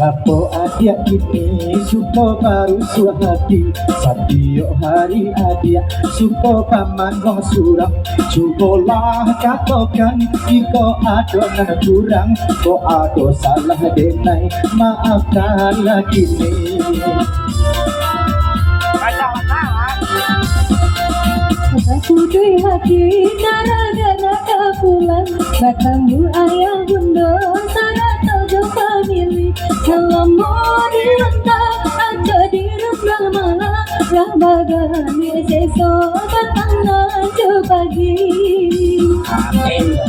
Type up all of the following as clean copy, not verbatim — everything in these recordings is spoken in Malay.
Lapo adia ini suko baru suahati Satio hari adia suko pamangong surang Cukolah katokan iko adonan kurang Ko ado salah denai maafkan lagi nih Kudui hati gara-gara kepulan Batamu ayah bunda Sana tojo family Kalau mau direntak Ada di rumah malah Rahbagani seso Batang pagi Amin.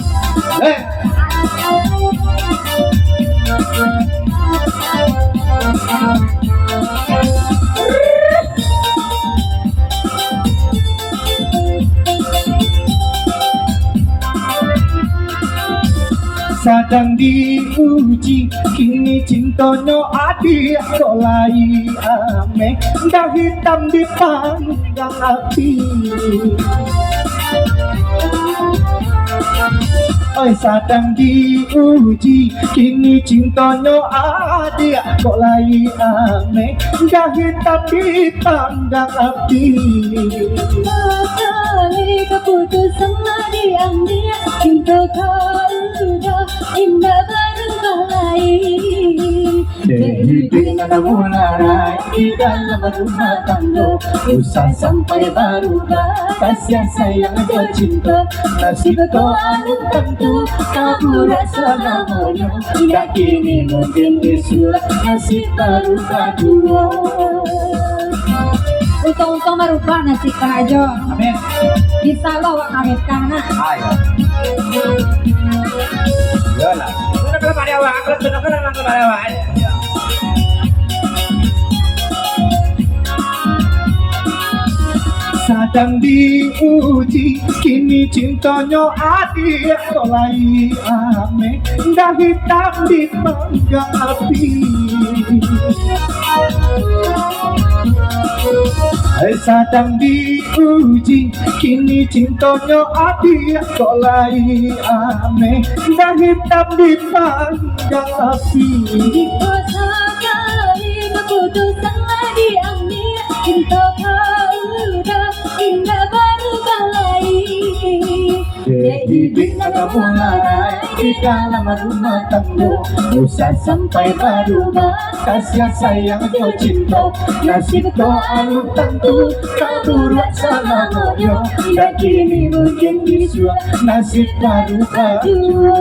Sedang diuji kini cintonya adik kok lai ame dah hitam di panggang api Oi sedang diuji kini cintonya adik kok lai ame dah hitam di panggang api Kali keputusan diambil Cinta kau sudah indah baru lain Jadi dengan mulai di dalam rumah tangga Usah sampai baru kasih sayang atau cinta Nasib kau anu tentu kamu rasa namanya Hingga kini mungkin disurat nasib baru kedua Untung-untung merubah nasib kerajo Amin. Bisa lo wak kawit kana Ayo. Yalah. Sudah kalau pada awak, kalau sudah kalau pada awak. Sedang diuji kini cintanya adik kolai ame dah hitam di panggang api sedang diuji kini cintanya adik kolai ame dah hitam di panggang api Jika sekali keputusan diambil Cinta kau sudah indah baru lain Jadi dengan mulai di dalam rumah tangga Usah sampai berubah kasih sayang atau cinta Nasib kau anu tentu kamu rasa namanya Dan kini mungkin bisa nasib baru kedua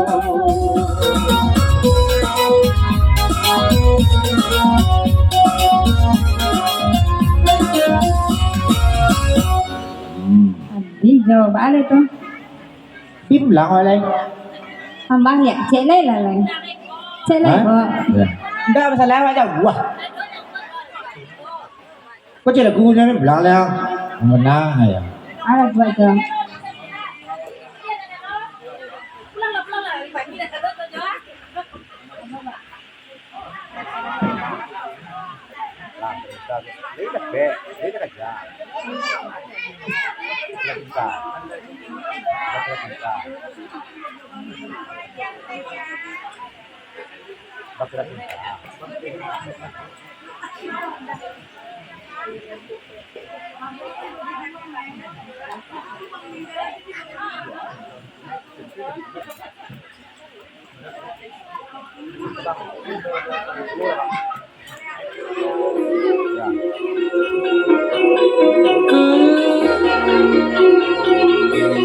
Jawab balik tuh Bim lang oleh Hambang ya, cek lay lah lay Cek lay kok Enggak masalah macam wah Kok cik lagunya ni belang lang Menang ya Alat buat tuh Ya.